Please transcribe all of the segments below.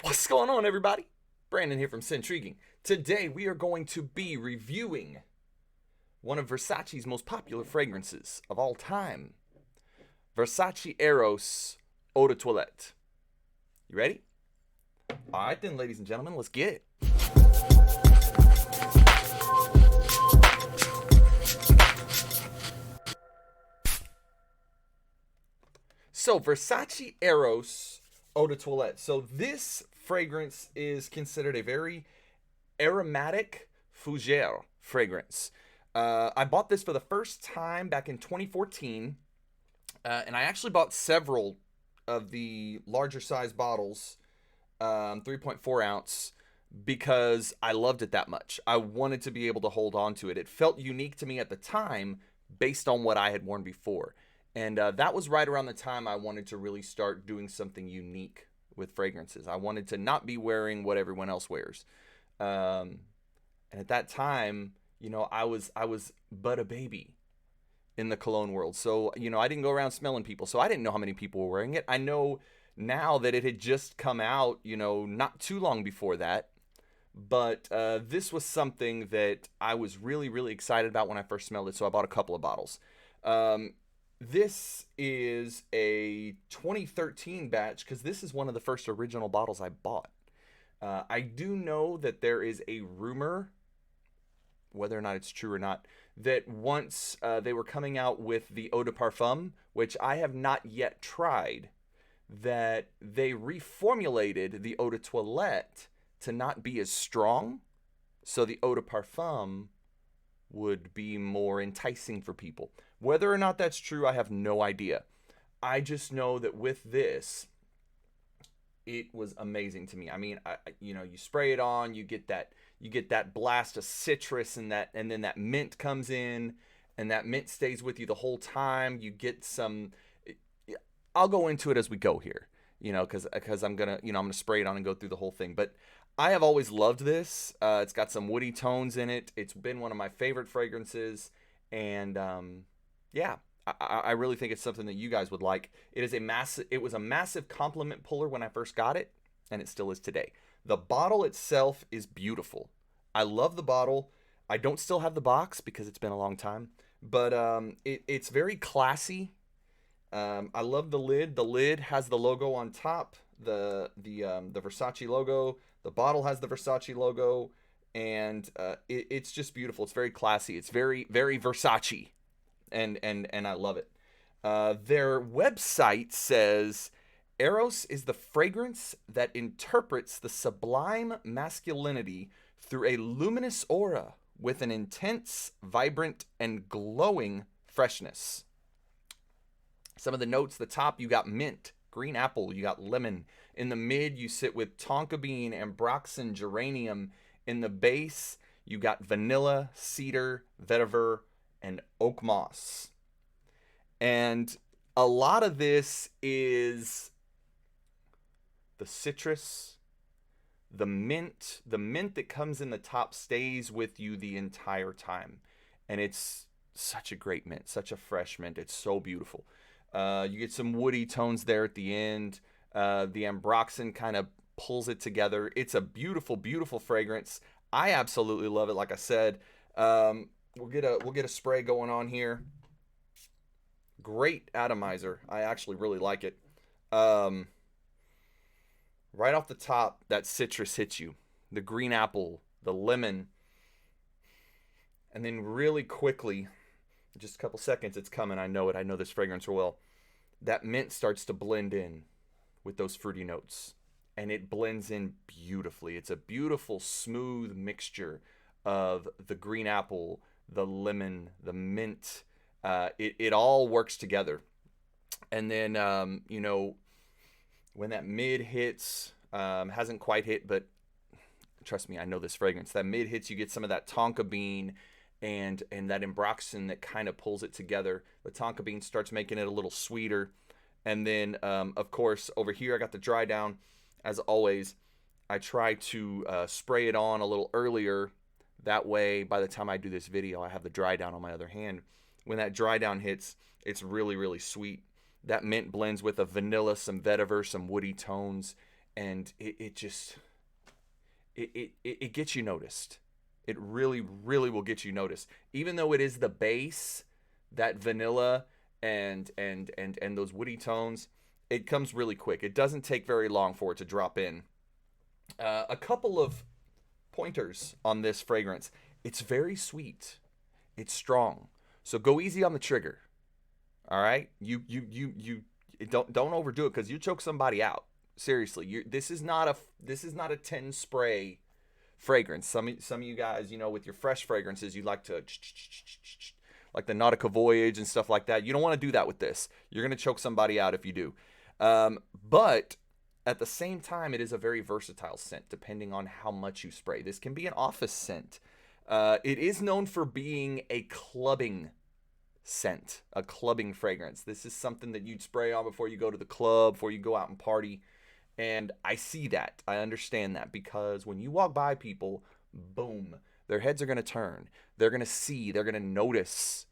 What's going on, everybody? Brandon here from Scentriguing. Today we are going to be reviewing one of Versace's most popular fragrances of all time, Versace Eros Eau de Toilette. You ready? All right then, ladies and gentlemen, let's get it. So, Versace Eros Eau de Toilette. So this fragrance is considered a very aromatic fougere fragrance. I bought this for the first time back in 2014, and I actually bought several of the larger size bottles, 3.4 ounce, because I loved it that much. I wanted to be able to hold on to it. It felt unique to me at the time based on what I had worn before. And that was right around the time I wanted to really start doing something unique with fragrances. I wanted to not be wearing what everyone else wears. And at that time, I was but a baby in the cologne world. So, I didn't go around smelling people. So I didn't know how many people were wearing it. I know now that it had just come out, not too long before that. But this was something that I was really, really excited about when I first smelled it. So I bought a couple of bottles. This is a 2013 batch because this is one of the first original bottles I bought. I do know that there is a rumor, whether or not it's true or not, that once they were coming out with the Eau de Parfum, which I have not yet tried, that they reformulated the Eau de Toilette to not be as strong, so the Eau de Parfum would be more enticing for people. Whether or not that's true, I have no idea. I just know that with this, it was amazing to me. I mean, you spray it on, you get that blast of citrus, and then that mint comes in, and that mint stays with you the whole time. You get some. I'll go into it as we go here, because I'm gonna spray it on and go through the whole thing. But I have always loved this. It's got some woody tones in it. It's been one of my favorite fragrances, and yeah, I really think it's something that you guys would like. It was a massive compliment puller when I first got it, and it still is today. The bottle itself is beautiful. I love the bottle. I don't still have the box because it's been a long time, but it's very classy. I love the lid. The lid has the logo on top, the Versace logo. The bottle has the Versace logo, and it's just beautiful. It's very classy. It's very, very Versace, and I love it. Their website says, Eros is the fragrance that interprets the sublime masculinity through a luminous aura with an intense, vibrant, and glowing freshness. Some of the notes, the top, you got mint, green apple, you got lemon. In the mid, you sit with tonka bean, ambroxan, geranium. In the base, you got vanilla, cedar, vetiver, and oak moss. And a lot of this is the citrus, the mint. The mint that comes in the top stays with you the entire time. And it's such a great mint, such a fresh mint. It's so beautiful. You get some woody tones there at the end. The ambroxan kind of pulls it together. It's a beautiful, beautiful fragrance. I absolutely love it. Like I said, we'll get a spray going on here. Great atomizer. I actually really like it. Right off the top, that citrus hits you. The green apple, the lemon, and then really quickly, just a couple seconds, it's coming. I know it. I know this fragrance real well. That mint starts to blend in with those fruity notes, and it blends in beautifully. It's a beautiful, smooth mixture of the green apple, the lemon, the mint. It all works together. And then, when that mid hits, hasn't quite hit, but trust me, I know this fragrance. That mid hits, you get some of that tonka bean and that ambroxan that kind of pulls it together. The tonka bean starts making it a little sweeter. And then, of course, over here I got the dry down. As always, I try to spray it on a little earlier. That way, by the time I do this video, I have the dry down on my other hand. When that dry down hits, it's really, really sweet. That mint blends with a vanilla, some vetiver, some woody tones, and it just it gets you noticed. It really, really will get you noticed. Even though it is the base, that vanilla and those woody tones, it comes really quick. It doesn't take very long for it to drop in. A couple of pointers on this fragrance. It's very sweet. It's strong. So go easy on the trigger. All right? You don't overdo it, cuz you choke somebody out. Seriously, this is not a 10 spray fragrance. Some of you guys, with your fresh fragrances, you like to like the Nautica Voyage and stuff like that. You don't want to do that with this. You're going to choke somebody out if you do. But at the same time, it is a very versatile scent depending on how much you spray. This can be an office scent. It is known for being a clubbing scent, a clubbing fragrance. This is something that you'd spray on before you go to the club, before you go out and party. And I see that. I understand that, because when you walk by people, boom, their heads are going to turn. They're going to see, they're going to notice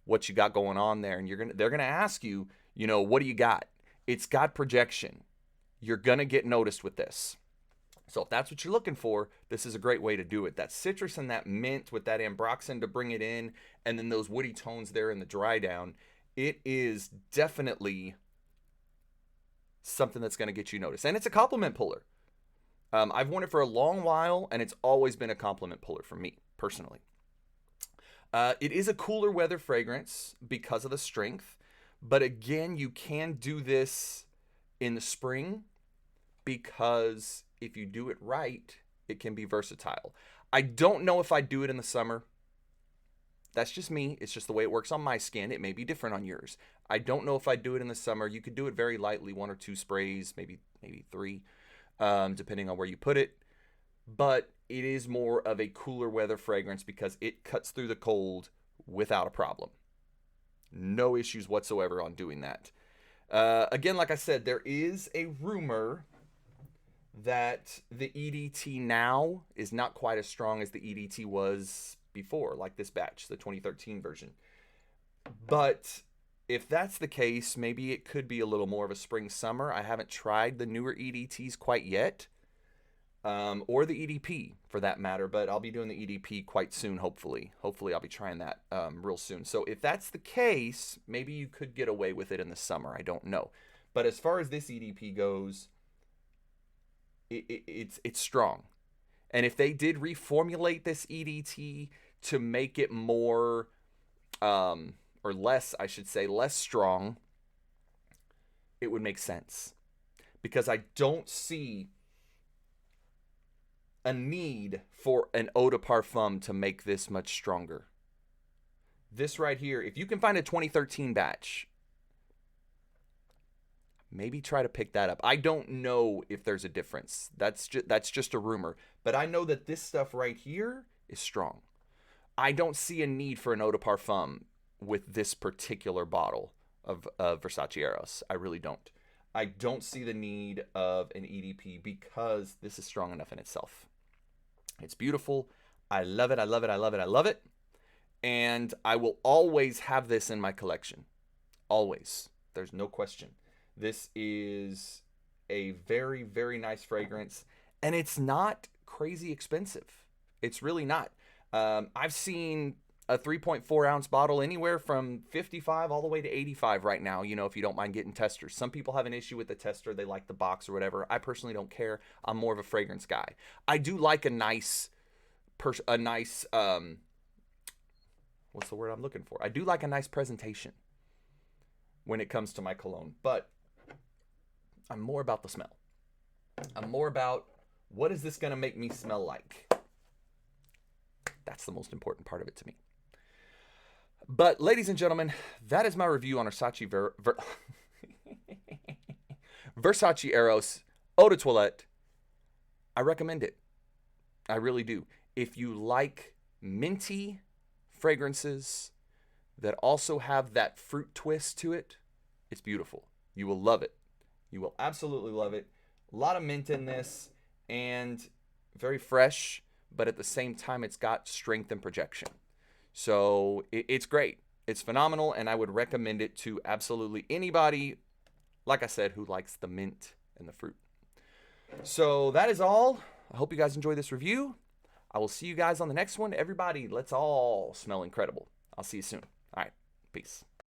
what you got going on there, and they're going to ask you, what do you got? It's got projection. You're going to get noticed with this. So if that's what you're looking for, this is a great way to do it. That citrus and that mint with that ambroxan to bring it in, and then those woody tones there in the dry down, it is definitely something that's going to get you noticed. And it's a compliment puller. I've worn it for a long while, and it's always been a compliment puller for me, personally. It is a cooler weather fragrance because of the strength. But again, you can do this in the spring, because if you do it right, it can be versatile. I don't know if I'd do it in the summer. That's just me. It's just the way it works on my skin. It may be different on yours. I don't know if I'd do it in the summer. You could do it very lightly, 1 or 2 sprays, maybe 3, depending on where you put it. But it is more of a cooler weather fragrance because it cuts through the cold without a problem. No issues whatsoever on doing that. Again, like I said, there is a rumor that the EDT now is not quite as strong as the EDT was before, like this batch, the 2013 version. But if that's the case, maybe it could be a little more of a spring-summer. I haven't tried the newer EDTs quite yet, or the EDP for that matter, but I'll be doing the EDP quite soon, hopefully. Hopefully I'll be trying that real soon. So if that's the case, maybe you could get away with it in the summer. I don't know. But as far as this EDP goes, it's strong. And if they did reformulate this EDT to make it more, or less, I should say, less strong, it would make sense. Because I don't see a need for an eau de parfum to make this much stronger. This right here, if you can find a 2013 batch, maybe try to pick that up. I don't know if there's a difference. That's just a rumor. But I know that this stuff right here is strong. I don't see a need for an eau de parfum with this particular bottle of Versace Eros. I really don't. I don't see the need of an EDP because this is strong enough in itself. It's beautiful. I love it. I love it. I love it. I love it. And I will always have this in my collection. Always. There's no question. This is a very, very nice fragrance. And it's not crazy expensive. It's really not. I've seen a 3.4 ounce bottle anywhere from 55 all the way to 85 right now, if you don't mind getting testers. Some people have an issue with the tester. They like the box or whatever. I personally don't care. I'm more of a fragrance guy. I do like a nice, what's the word I'm looking for? I do like a nice presentation when it comes to my cologne, but I'm more about the smell. I'm more about, what is this going to make me smell like? That's the most important part of it to me. But, ladies and gentlemen, that is my review on Versace Eros Eau de Toilette. I recommend it. I really do. If you like minty fragrances that also have that fruit twist to it, it's beautiful. You will love it. You will absolutely love it. A lot of mint in this, and very fresh, but at the same time, it's got strength and projection. So it's great. It's phenomenal, and I would recommend it to absolutely anybody, like I said, who likes the mint and the fruit. So that is all. I hope you guys enjoy this review. I will see you guys on the next one. Everybody, let's all smell incredible. I'll see you soon. All right. Peace.